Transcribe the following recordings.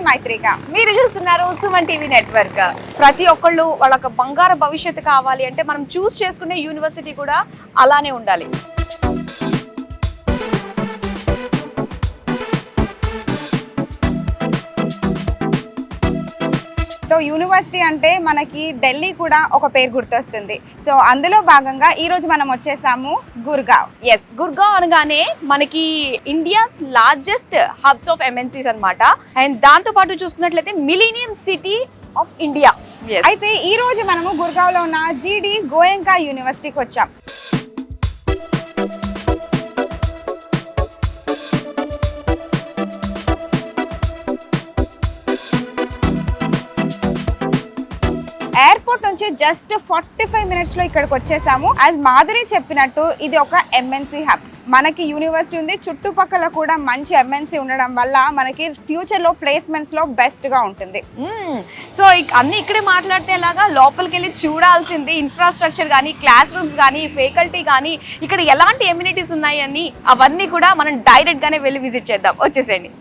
మైత్రిక. మీరు చూస్తున్నారు Suman TV network. ప్రతి ఒక్కళ్ళు వాళ్ళకి బంగారు భవిష్యత్తు కావాలి అంటే మనం చూస్ చేసుకునే యూనివర్సిటీ కూడా అలానే ఉండాలి. సో యూనివర్సిటీ అంటే మనకి ఢిల్లీ కూడా ఒక పేరు గుర్తొస్తుంది. సో అందులో భాగంగా ఈ రోజు మనం వచ్చేసాము గుర్గావ్. ఎస్, గుర్గావ్ అనగానే మనకి India's largest hubs of MNCs అన్నమాట. అండ్ దాంతో పాటు చూసుకున్నట్లయితే మిలీనియం సిటీ ఆఫ్ ఇండియా. అయితే ఈ రోజు మనము గుర్గావ్ లో ఉన్న జీడి గోయంకా యూనివర్సిటీకి వచ్చాం. ఎయిర్పోర్ట్ నుంచి జస్ట్ 45 మినిట్స్ లో ఇక్కడికి వచ్చేసాము. యాజ్ మాధురి చెప్పినట్టు ఇది ఒక ఎంఎన్సీ హబ్. మనకి యూనివర్సిటీ ఉంది, చుట్టుపక్కల కూడా మంచి ఎంఎన్సీ ఉండడం వల్ల మనకి ఫ్యూచర్ లో ప్లేస్మెంట్స్ లో బెస్ట్ గా ఉంటుంది. సో అన్ని ఇక్కడే మాట్లాడితే ఎలాగా, లోపలికి వెళ్ళి చూడాల్సింది ఇన్ఫ్రాస్ట్రక్చర్ కానీ, క్లాస్ రూమ్స్ కానీ, ఫ్యాకల్టీ కానీ, ఇక్కడ ఎలాంటి ఎమ్యూనిటీస్ ఉన్నాయి అని అవన్నీ కూడా మనం డైరెక్ట్ గానే వెళ్ళి విజిట్ చేద్దాం. వచ్చేసేయండి.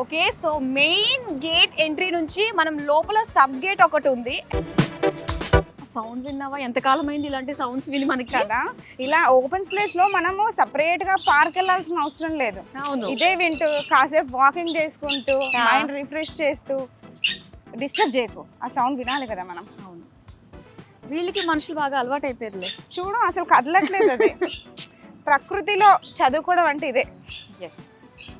Okay, so main gate entry నుంచి మనం లోపల సబ్ గేట్ ఒకటి ఉంది. సౌండ్ విన్నావా? ఎంతకాలం అయింది ఇలాంటి సౌండ్స్ విని మనకి కదా. ఇలా ఓపెన్ ప్లేస్ లో మనము సపరేట్ గా పార్క్ వెళ్ళాల్సిన అవసరం లేదు. అవును, ఇదే వింటూ కాసేపు వాకింగ్ చేసుకుంటూ మైండ్ రిఫ్రెష్ చేస్తూ డిస్టర్బ్ చేయకు, ఆ సౌండ్ వినాలి కదా మనం. అవును, వీళ్ళకి మనుషులు బాగా అలవాటు అయిపోయారులే. చూడు అసలు కదలట్లేదు. అది ప్రకృతిలో చదువుకోవడం అంటే ఇదే. ఎస్.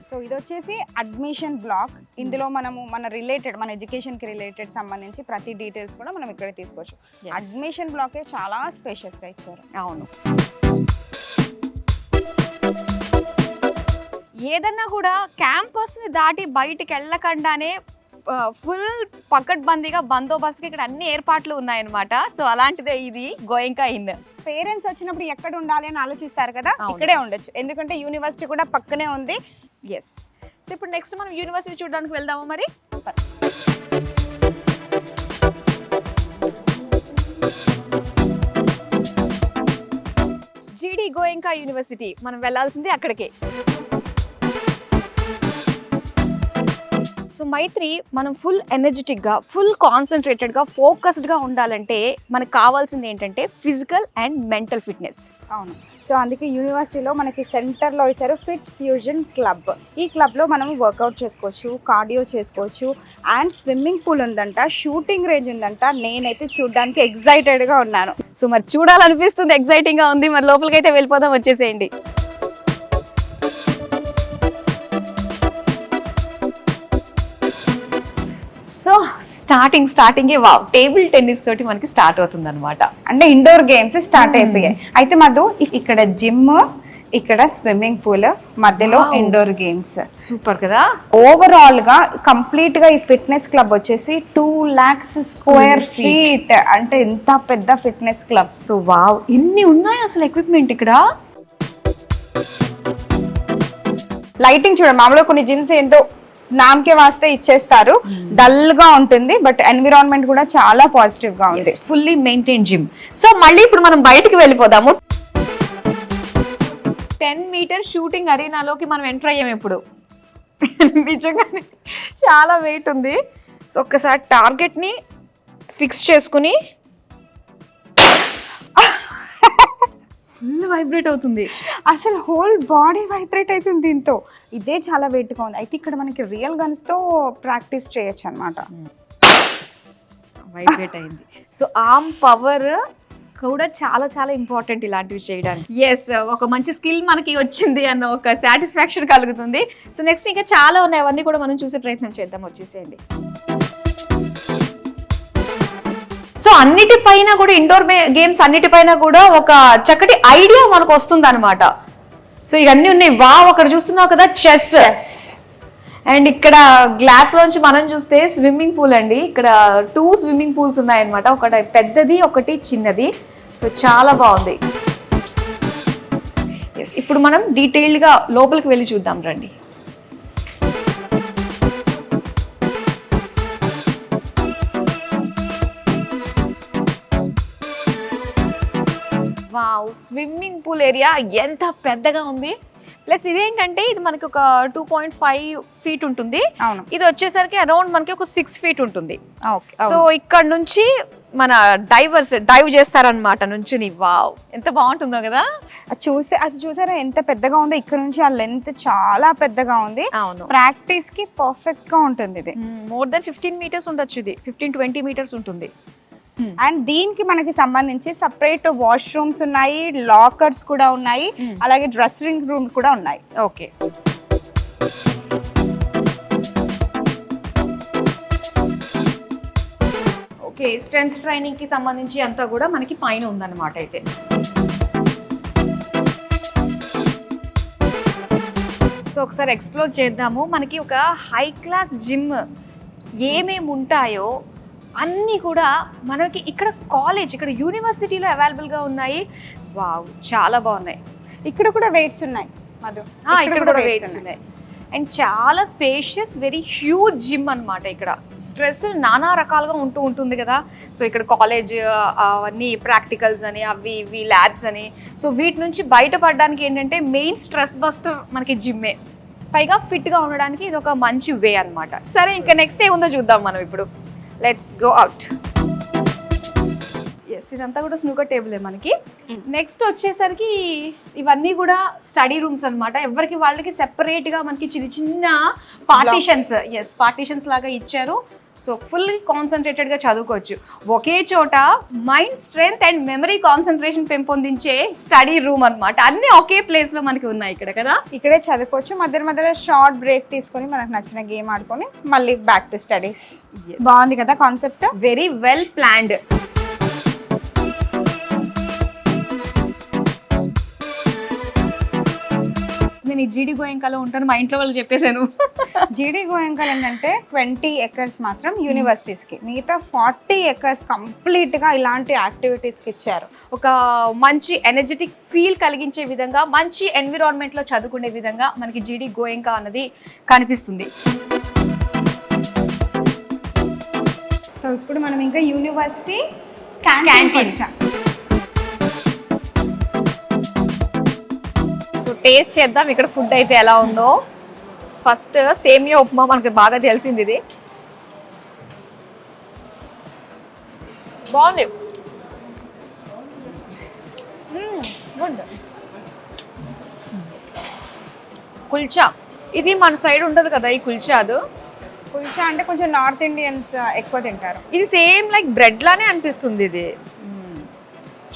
సో ఇది వచ్చేసి అడ్మిషన్ బ్లాక్. ఇందులో మనము మన ఎడ్యుకేషన్ కి రిలేటెడ్ సంబంధించి ప్రతి డీటెయిల్స్ కూడా మనం ఇక్కడ తీసుకోవచ్చు. అడ్మిషన్ బ్లాకే చాలా స్పేషియస్ గా ఇచ్చారు. అవును, ఏదన్నా కూడా క్యాంపస్ ని దాటి బయటికి వెళ్ళకుండానే ఫుల్ పకడ్బందీగా బందోబస్తుకి ఇక్కడ అన్ని ఏర్పాట్లు ఉన్నాయన్నమాట. సో అలాంటిదే ఇది గోయంకా ఇన్. పేరెంట్స్ వచ్చినప్పుడు ఎక్కడ ఉండాలి అని ఆలోచిస్తారు కదా, ఇక్కడే ఉండొచ్చు, ఎందుకంటే యూనివర్సిటీ కూడా పక్కనే ఉంది. ఎస్. సో ఇప్పుడు నెక్స్ట్ మనం యూనివర్సిటీ చూడడానికి వెళ్దామా మరి? జీడి గోయంకా యూనివర్సిటీ, మనం వెళ్ళాల్సింది అక్కడికే. సో మైత్రి, మనం ఫుల్ ఎనర్జెటిక్గా, ఫుల్ కాన్సన్ట్రేటెడ్గా, ఫోకస్డ్గా ఉండాలంటే మనకు కావాల్సింది ఏంటంటే ఫిజికల్ అండ్ మెంటల్ ఫిట్నెస్. అవును. సో అందుకే యూనివర్సిటీలో మనకి సెంటర్లో ఇచ్చారు ఫిట్ ఫ్యూజన్ క్లబ్. ఈ క్లబ్లో మనం వర్కౌట్ చేసుకోవచ్చు, కార్డియో చేసుకోవచ్చు, అండ్ స్విమ్మింగ్ పూల్ ఉందంట, షూటింగ్ రేంజ్ ఉందంట. నేనైతే చూడడానికి ఎగ్జైటెడ్గా ఉన్నాను. సో మరి చూడాలనిపిస్తుంది, ఎగ్జైటింగ్గా ఉంది. మరి లోపలికైతే వెళ్ళిపోదాం, వచ్చేసేయండి. సో స్టార్టింగే వావ్, టేబుల్ టెన్నిస్ తోటి మనకి స్టార్ట్ అవుతుంది అనమాట. అంటే ఇండోర్ గేమ్స్ స్టార్ట్ అయిపోయాయి. అయితే మధు, ఇక్కడ జిమ్, ఇక్కడ స్విమ్మింగ్ పూల్, మధ్యలో ఇండోర్ గేమ్స్. సూపర్ కదా. ఓవరాల్ గా కంప్లీట్ గా ఈ ఫిట్నెస్ క్లబ్ వచ్చేసి 2 lakhs స్క్వేర్ ఫీట్. అంటే ఎంత పెద్ద ఫిట్నెస్ క్లబ్. సో వావ్, ఇన్ని ఉన్నాయి అసలు ఎక్విప్మెంట్ ఇక్కడ. లైటింగ్ చూడండి, మామూలుగా కొన్ని జిమ్స్ ఏంటో నామకే వాస్తే ఇచ్చేస్తారు, డల్ గా ఉంటుంది, బట్ ఎన్విరాన్మెంట్ కూడా చాలా పాజిటివ్ గా ఉంది. Fully maintain gym. సో మళ్ళీ ఇప్పుడు మనం బయటికి వెళ్ళిపోదాము. 10 మీటర్ షూటింగ్ అరీనాలోకి మనం ఎంటర్ అయ్యాము ఇప్పుడు. నిజంగానే చాలా వెయిట్ ఉంది. సో ఒక్కసారి టార్గెట్ ని ఫిక్స్ చేసుకుని ఫుల్ వైబ్రేట్ అవుతుంది. అసలు హోల్ బాడీ వైబ్రేట్ అవుతుంది దీంతో. ఇదే చాలా వెయిట్గా ఉంది. అయితే ఇక్కడ మనకి రియల్ గన్స్ తో ప్రాక్టీస్ చేయొచ్చు అనమాట. వైబ్రేట్ అయింది. సో ఆర్మ్ పవర్ కూడా చాలా చాలా ఇంపార్టెంట్ ఇలాంటివి చేయడానికి. ఎస్, ఒక మంచి స్కిల్ మనకి వచ్చింది అన్న ఒక సాటిస్ఫాక్షన్ కలుగుతుంది. సో నెక్స్ట్ ఇంకా చాలా ఉన్నాయి, అవన్నీ కూడా మనం చూసే ప్రయత్నం చేద్దాం. వచ్చేసేయండి. సో అన్నిటిపైన కూడా ఇండోర్ గేమ్స్ అన్నిటిపైన కూడా ఒక చక్కటి ఐడియా మనకు వస్తుంది అనమాట. సో ఇవన్నీ ఉన్నాయి. వావ్, అక్కడ చూస్తున్నావు కదా చెస్. అండ్ ఇక్కడ గ్లాస్ లోంచి మనం చూస్తే స్విమ్మింగ్ పూల్ అండి. ఇక్కడ 2 స్విమ్మింగ్ పూల్స్ ఉన్నాయన్నమాట, ఒకటి పెద్దది, ఒకటి చిన్నది. సో చాలా బాగుంది. ఎస్, ఇప్పుడు మనం డీటెయిల్డ్గా లోపలికి వెళ్ళి చూద్దాం రండి. వావ్, స్విమ్మింగ్ పూల్ ఏరియా ఎంత పెద్దగా ఉంది. ప్లస్ ఇదేంటంటే ఇది మనకి ఒక 2.5 feet ఉంటుంది. అవును. ఇది వచ్చేసరికి అరౌండ్ మనకి ఒక 6 feet ఉంటుంది. ఓకే. సో ఇక్కడ నుంచి మన డైవ్ చేస్తారనమాట నుంచుని. వావ్, ఎంత బాగుంటుందో కదా. అది చూస్తే అసలు చూసారా ఎంత పెద్దగా ఉందో, ఇక్కడ నుంచి ఆ లెంత్ చాలా పెద్దగా ఉంది. అవును, ప్రాక్టీస్ కి పర్ఫెక్ట్ గా ఉంటుంది ఇది. మోర్ దెన్ 15 meters ఉండొచ్చు, ఇది 15-20 meters ఉంటుంది. అండ్ దీనికి మనకి సంబంధించి సపరేట్ వాష్రూమ్స్ ఉన్నాయి, లాకర్స్ కూడా ఉన్నాయి, అలాగే డ్రెస్సింగ్ రూమ్ కూడా ఉన్నాయి. ఓకే, ఓకే, స్ట్రెంగ్త్ ట్రైనింగ్ కి సంబంధించి అంతా కూడా మనకి పైన ఉందన్నమాట. అయితే సో ఒకసారి ఎక్స్ప్లోర్ చేద్దాము. మనకి ఒక హై క్లాస్ జిమ్ ఏమేమి ఉంటాయో అన్నీ కూడా మనకి ఇక్కడ కాలేజ్, ఇక్కడ యూనివర్సిటీలో అవైలబుల్గా ఉన్నాయి. వావ్, చాలా బాగున్నాయి. ఇక్కడ కూడా వెయిట్స్ ఉన్నాయి మధు. ఇక్కడ కూడా వెయిట్స్ ఉన్నాయి. అండ్ చాలా స్పేషియస్, వెరీ హ్యూజ్ జిమ్ అన్నమాట. ఇక్కడ స్ట్రెస్ నానా రకాలుగా ఉంటుంది కదా. సో ఇక్కడ కాలేజ్ అవన్నీ ప్రాక్టికల్స్ అని, అవి ఇవి ల్యాబ్స్ అని, సో వీటి నుంచి బయటపడడానికి ఏంటంటే మెయిన్ స్ట్రెస్ బస్టర్ మనకి జిమ్మే. పైగా ఫిట్గా ఉండడానికి ఇది ఒక మంచి వే అన్నమాట. సరే, ఇంకా నెక్స్ట్ ఏముందో చూద్దాం మనం ఇప్పుడు. Let's go out. ఎస్, ఇదంతా కూడా స్నూకర్ టేబులే మనకి. నెక్స్ట్ వచ్చేసరికి ఇవన్నీ కూడా స్టడీ రూమ్స్ అన్నమాట. ఎవరికి వాళ్ళకి సెపరేట్గా మనకి చిన్న చిన్న పార్టీషన్స్, ఎస్ పార్టీషన్స్ లాగా ఇచ్చారు. సో ఫుల్ కాన్సన్ట్రేటెడ్గా చదువుకోవచ్చు. ఒకే చోట mind strength and memory concentration పెంపొందించే స్టడీ రూమ్ అన్నమాట. అన్నీ ఒకే ప్లేస్లో మనకి ఉన్నాయి ఇక్కడ కదా. ఇక్కడే చదువుకోవచ్చు. మధ్య మధ్యలో షార్ట్ బ్రేక్ తీసుకొని మనకు నచ్చిన గేమ్ ఆడుకొని మళ్ళీ బ్యాక్ టు స్టడీస్. బాగుంది కదా కాన్సెప్ట్. Very well planned. నేను ఈ జీడి గోయంకాలో ఉంటాను, మా ఇంట్లో వాళ్ళు చెప్పేశాను. జీడి గోయంకల్ ఏంటంటే 20 acres మాత్రం యూనివర్సిటీస్ కి, మిగతా 40 acres కంప్లీట్ గా ఇలాంటి యాక్టివిటీస్ కి ఇచ్చారు. ఒక మంచి ఎనర్జెటిక్ ఫీల్ కలిగించే విధంగా, మంచి ఎన్విరాన్మెంట్ లో చదువుకునే విధంగా మనకి జీడి గోయంకా అన్నది కనిపిస్తుంది. సో ఇప్పుడు మనం ఇంకా యూనివర్సిటీ క్యాంటీన్. టేస్ట్ చేద్దాం ఇక్కడ ఫుడ్ అయితే ఎలా ఉందో. ఫస్ట్ సేమియా ఉప్మా మనకి బాగా తెలిసింది, ఇది బాగుంది. గుడ్. కుల్చా, ఇది మన సైడ్ ఉండదు కదా ఈ కుల్చాదు. కుల్చా అంటే కొంచెం నార్త్ ఇండియన్స్ ఎక్కువ తింటారు. ఇది సేమ్ లైక్ బ్రెడ్ లానే అనిపిస్తుంది. ఇది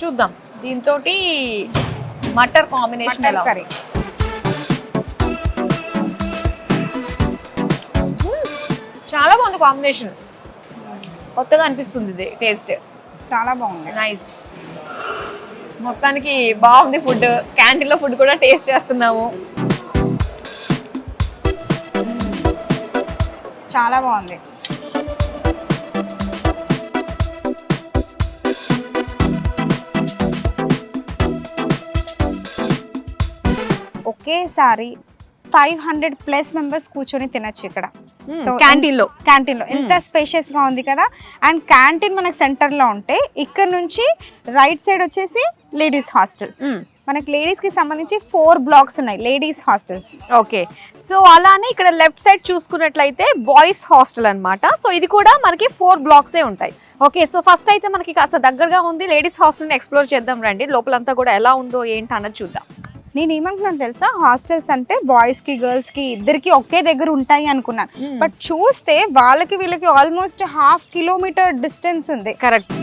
చూద్దాం. దీంతో మటర్ కాంబినేషన్ కర్రీ చాలా బాగుంది. కాంబినేషన్ కొత్తగా అనిపిస్తుంది. ఇది టేస్ట్ చాలా బాగుంది. నైస్. మొత్తానికి బాగుంది ఫుడ్. క్యాంటీన్లో ఫుడ్ కూడా టేస్ట్ చేస్తున్నాము. చాలా బాగుంది. ఒకేసారి 500+ మెంబర్స్ కూర్చొని తినచ్చు ఇక్కడ క్యాంటీన్ లో. ఎంత స్పేషియస్ గా ఉంది కదా. అండ్ క్యాంటీన్ మనకు సెంటర్ లో ఉంటే ఇక్కడ నుంచి రైట్ సైడ్ వచ్చేసి లేడీస్ హాస్టల్. మనకి లేడీస్ కి సంబంధించి 4 blocks ఉన్నాయి లేడీస్ హాస్టల్స్. ఓకే, సో అలానే ఇక్కడ లెఫ్ట్ సైడ్ చూసుకున్నట్లయితే బాయ్స్ హాస్టల్ అన్నమాట. సో ఇది కూడా మనకి 4 blocks ఉంటాయి. ఓకే, సో ఫస్ట్ అయితే మనకి కాస్త దగ్గరగా ఉంది లేడీస్ హాస్టల్ని ఎక్స్ప్లోర్ చేద్దాం రండి. లోపలంతా కూడా ఎలా ఉందో ఏంటి అన్నది చూద్దాం. నేను ఏమనుకున్నాను తెలుసా, హాస్టల్స్ అంటే బాయ్స్ కి గర్ల్స్ కి ఇద్దరికి ఒకే దగ్గర ఉంటాయి అనుకున్నాను. బట్ చూస్తే వాళ్ళకి వీళ్ళకి ఆల్మోస్ట్ 1/2 kilometer డిస్టెన్స్ ఉంది. కరెక్ట్.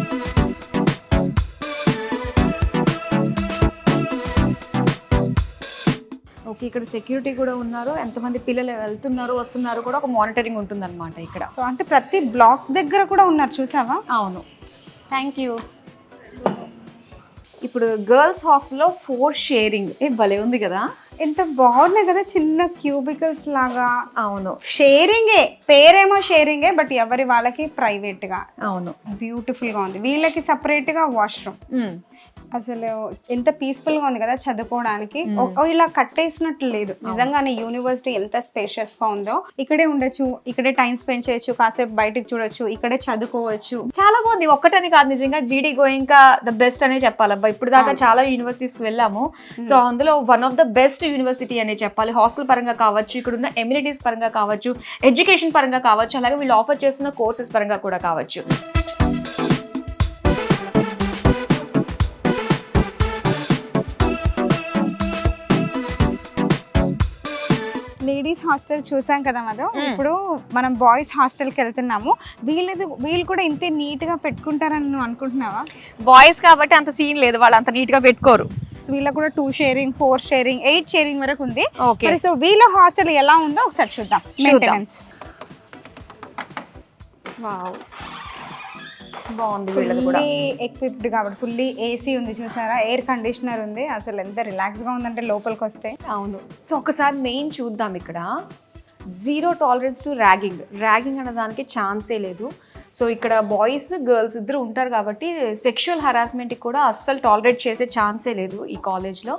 ఓకే, ఇక్కడ సెక్యూరిటీ కూడా ఉన్నారు. ఎంతమంది పిల్లలు వెళ్తున్నారు వస్తున్నారు కూడా ఒక మానిటరింగ్ ఉంటుంది అనమాట ఇక్కడ. సో అంటే ప్రతి బ్లాక్ దగ్గర కూడా ఉన్నారు, చూసావా? అవును, థ్యాంక్ యూ. ఇప్పుడు గర్ల్స్ హాస్టల్లో 4 షేరింగ్. భలే ఉంది కదా. ఎంత బాగున్నాయి కదా, చిన్న క్యూబికల్స్ లాగా. అవును, షేరింగే, పేరేమో షేరింగే, బట్ ఎవరి వాళ్ళకి ప్రైవేట్ గా. అవును, బ్యూటిఫుల్ గా ఉంది. వీళ్ళకి సపరేట్ గా వాష్రూమ్. అసలు ఎంత పీస్ఫుల్ గా ఉంది కదా చదువుకోవడానికి. ఇలా కట్టేసినట్లు లేదు, నిజంగానే యూనివర్సిటీ ఎంత స్పేషియస్ గా ఉందో. ఇక్కడే ఉండొచ్చు, ఇక్కడే టైం స్పెండ్ చేయొచ్చు, కాసేపు బయటకు చూడొచ్చు, ఇక్కడే చదువుకోవచ్చు. చాలా బాగుంది. ఒక్కటని కాదు, నిజంగా జీడీ గోయింకా ద బెస్ట్ అనే చెప్పాలబ్బా. ఇప్పుడు దాకా చాలా యూనివర్సిటీస్ కి వెళ్ళాము, సో అందులో one of the best university అనే చెప్పాలి. హాస్టల్ పరంగా కావచ్చు, ఇక్కడ ఉన్న ఎమ్యూనిటీస్ పరంగా కావచ్చు, ఎడ్యుకేషన్ పరంగా కావచ్చు, అలాగే వీళ్ళు ఆఫర్ చేస్తున్న కోర్సెస్ పరంగా కూడా కావచ్చు. లేడీస్ హాస్టల్ చూసాం కదా మధు, ఇప్పుడు మనం బాయ్స్ హాస్టల్కి వెళ్తున్నాము. వీళ్ళు కూడా ఇంతే నీట్ గా పెట్టుకుంటారని నువ్వు అనుకుంటున్నావా? బాయ్స్ కాబట్టి అంత సీన్ లేదు, వాళ్ళు అంత నీట్ గా పెట్టుకోరు. వీళ్ళకి కూడా 2 షేరింగ్, 4 షేరింగ్, 8 షేరింగ్ వరకు ఉంది. ఓకే, సో వీళ్ళ హాస్టల్ ఎలా ఉందో ఒకసారి చూద్దాం. మెయింటెనెన్స్ వావ్, బాగుంది. వీళ్ళది కూడా ఫుల్లీ ఎక్విప్డ్ కాబట్టి ఫుల్లీ ఏసీ ఉంది, చూసారా, ఎయిర్ కండిషనర్ ఉంది. అసలు ఎంత రిలాక్స్ గా ఉందంటే లోపలికి వస్తే. అవును. సో ఒకసారి మెయిన్ చూద్దాం. ఇక్కడ 0 టాలరెన్స్ టు ర్యాగింగ్ అనే దానికి ఛాన్సే లేదు. సో ఇక్కడ బాయ్స్ గర్ల్స్ ఇద్దరు ఉంటారు కాబట్టి సెక్షువల్ హరాస్మెంట్కి కూడా అస్సలు టాలరేట్ చేసే ఛాన్సే లేదు ఈ కాలేజ్లో.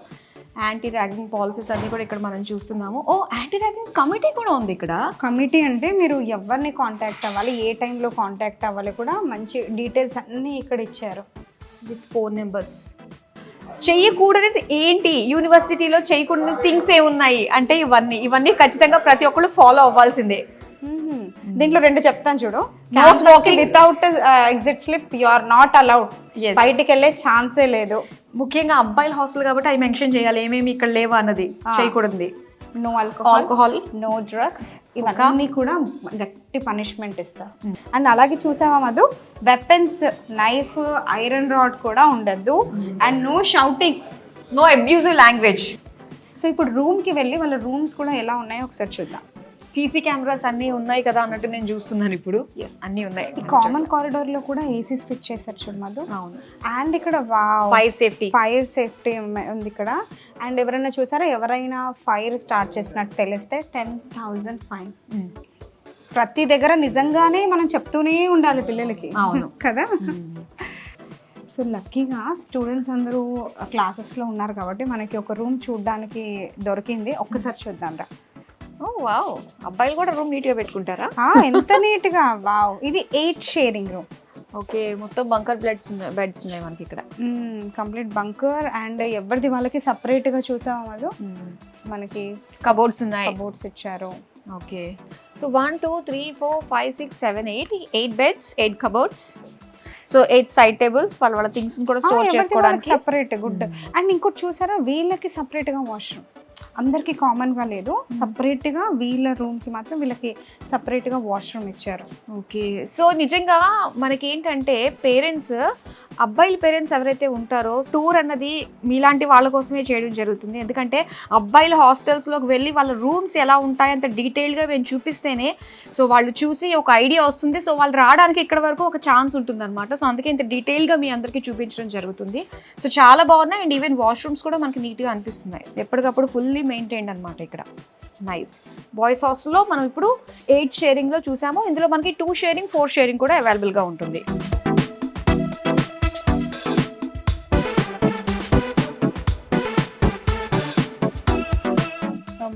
యాంటీ ర్యాగింగ్ పాలసీస్ అన్ని కూడా ఇక్కడ మనం చూస్తున్నాము. యాంటీ ర్యాగింగ్ కమిటీ కూడా ఉంది ఇక్కడ. కమిటీ అంటే మీరు ఎవరిని కాంటాక్ట్ అవ్వాలి, ఏ టైంలో కాంటాక్ట్ అవ్వాలి కూడా మంచి డీటెయిల్స్ అన్నీ ఇక్కడ ఇచ్చారు విత్ ఫోన్ నెంబర్స్. చెయ్యకూడనిది ఏంటి, యూనివర్సిటీలో చేయకూడని థింగ్స్ ఏమున్నాయి అంటే ఇవన్నీ ఖచ్చితంగా ప్రతి ఒక్కళ్ళు ఫాలో అవ్వాల్సిందే. దీంట్లో 2 చెప్తాను చూడు. No smoking. Without exit slip you are not allowed. బయటికి వెళ్ళే ఛాన్సే లేదు. ముఖ్యంగా అబ్బాయిల హాస్టల్ కాబట్టి అవి మెన్షన్ చేయాలి ఏమేమి ఇక్కడ లేవా అన్నది. చేయకూడదు. నో ఆల్కహాల్, నో డ్రగ్స్, ఇవన్నీ కూడా గట్టి పనిష్మెంట్ ఇస్తారు. అండ్ అలాగే చూసావా Madhu, weapons, knife, iron rod కూడా ఉండద్దు. And no shouting, no abusive language. So ఇప్పుడు రూమ్ కి వెళ్ళి వాళ్ళ రూమ్స్ కూడా ఎలా ఉన్నాయో ఒకసారి చూద్దాం. సీసీ కెమెరాస్ అన్నీ ఉన్నాయి కదా అన్నట్టు నేను చూస్తున్నాను ఇప్పుడు. ఎస్, అన్నీ ఉన్నాయి. ఈ కామన్ కారిడార్ లో కూడా ఏసీ స్విచ్ చేశారు చూడు మధు. అవును. అండ్ ఇక్కడ ఫైర్ సేఫ్టీ ఉంది ఇక్కడ. అండ్ ఎవరైనా చూసారా, ఎవరైనా ఫైర్ స్టార్ట్ చేసినట్టు తెలిస్తే 10,000 ఫైన్. ప్రతి దగ్గర నిజంగానే మనం చెప్తూనే ఉండాలి పిల్లలకి. అవును కదా. సో లక్కీగా స్టూడెంట్స్ అందరూ క్లాసెస్లో ఉన్నారు కాబట్టి మనకి ఒక రూమ్ చూడడానికి దొరికింది. ఒక్కసారి చూద్దాం రా. వావ్, అబ్బాయిలు కూడా రూమ్ నీట్గా పెట్టుకుంటారా? ఎంత నీట్గా. వావ్, ఇది 8 షేరింగ్ రూమ్. ఓకే, మొత్తం బంకర్ బెడ్స్ ఉన్నాయి మనకి ఇక్కడ. Complete bunker. అండ్ ఎవరిది వాళ్ళకి సపరేట్గా చూసామా వాళ్ళు, మనకి కబోర్డ్స్ ఉన్నాయి, కబోర్డ్స్ ఇచ్చారు. Okay. So 1 2 3 4 5 6 7 8 beds, 8 cupboards. So 8 side tables, వాళ్ళ థింగ్స్ కూడా స్టోర్ చేసుకోవడానికి సపరేట్. గుడ్. అండ్ ఇంకోటి చూసారా, వీళ్ళకి సపరేట్గా వాష్రూమ్. అందరికి కామన్ గా లేదు, సపరేట్ గా వీళ్ళ రూమ్ కి మాత్రం వీళ్ళకి సపరేట్ గా వాష్రూమ్ ఇచ్చారు. ఓకే. సో నిజంగా మనకి ఏంటంటే పేరెంట్స్, అబ్బాయిల పేరెంట్స్ ఎవరైతే ఉంటారో టూర్ అన్నది మీలాంటి వాళ్ళ కోసమే చేయడం జరుగుతుంది. ఎందుకంటే అబ్బాయిల హాస్టల్స్లోకి వెళ్ళి వాళ్ళ రూమ్స్ ఎలా ఉంటాయి అంత డీటెయిల్గా మేము చూపిస్తేనే సో వాళ్ళు చూసి ఒక ఐడియా వస్తుంది. సో వాళ్ళు రావడానికి ఇక్కడ వరకు ఒక ఛాన్స్ ఉంటుంది అనమాట. సో అందుకే ఇంత డీటెయిల్గా మీ అందరికీ చూపించడం జరుగుతుంది. సో చాలా బాగున్నాయి. అండ్ ఈవెన్ వాష్రూమ్స్ కూడా మనకి నీట్గా అనిపిస్తున్నాయి, ఎప్పటికప్పుడు ఫుల్లీ మెయింటైన్డ్ అనమాట ఇక్కడ. నైస్. బాయ్స్ హాస్టల్లో మనం ఇప్పుడు 8 షేరింగ్లో చూసాము. ఇందులో మనకి 2 షేరింగ్, 4 షేరింగ్ కూడా అవైలబుల్గా ఉంటుంది.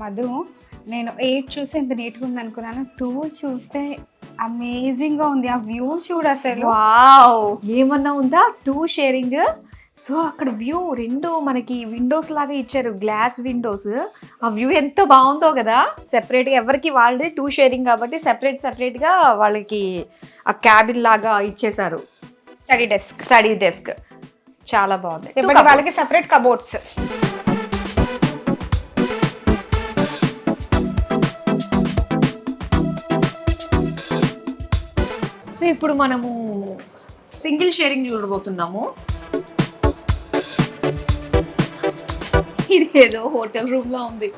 మధు, నేను 8 చూస్తే ఇంత నీట్గా ఉంది అనుకున్నాను, 2 చూస్తే అమేజింగ్ గా ఉంది. ఆ వ్యూ చూడు అసలు. వావ్, ఏమన్నా ఉందా? 2 షేరింగ్. సో అక్కడ వ్యూ 2 మనకి విండోస్ లాగా ఇచ్చారు, గ్లాస్ విండోస్. ఆ వ్యూ ఎంత బాగుందో కదా. సెపరేట్గా ఎవరికి వాళ్ళది 2 షేరింగ్ కాబట్టి సెపరేట్గా వాళ్ళకి ఆ క్యాబిన్ లాగా ఇచ్చేసారు. స్టడీ డెస్క్ చాలా బాగుంది. వాళ్ళకి సెపరేట్ కబోర్డ్స్. సో ఇప్పుడు మనము సింగిల్ షేరింగ్ చూడబోతున్నాము. ఇది ఏదో హోటల్ రూమ్ లా ఉంది.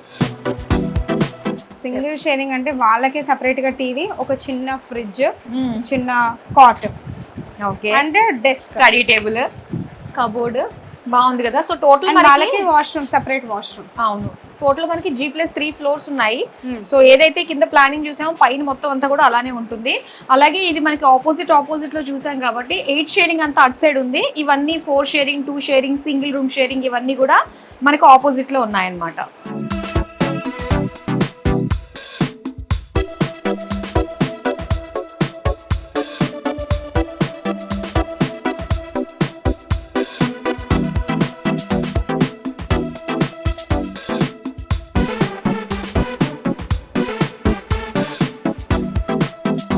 సింగిల్ షేరింగ్ అంటే వాళ్ళకి సపరేట్ గా టీవీ, ఒక చిన్న ఫ్రిడ్జ్, చిన్న cot, okay, and desk, study table, cupboard. బాగుంది కదా. సో టోటల్ వాళ్ళకి వాష్రూమ్, సెపరేట్ వాష్రూమ్. అవును. టోటల్ మనకి G+3 ఫ్లోర్స్ ఉన్నాయి. సో ఏదైతే కింద ప్లానింగ్ చూసామో పైన మొత్తం అంతా కూడా అలానే ఉంటుంది. అలాగే ఇది మనకి ఆపోజిట్ లో చూసాం కాబట్టి 8 షేరింగ్ అంతా అటు సైడ్ ఉంది. ఇవన్నీ 4 sharing, 2 sharing, single room sharing ఇవన్నీ కూడా మనకు ఆపోజిట్ లో ఉన్నాయన్నమాట.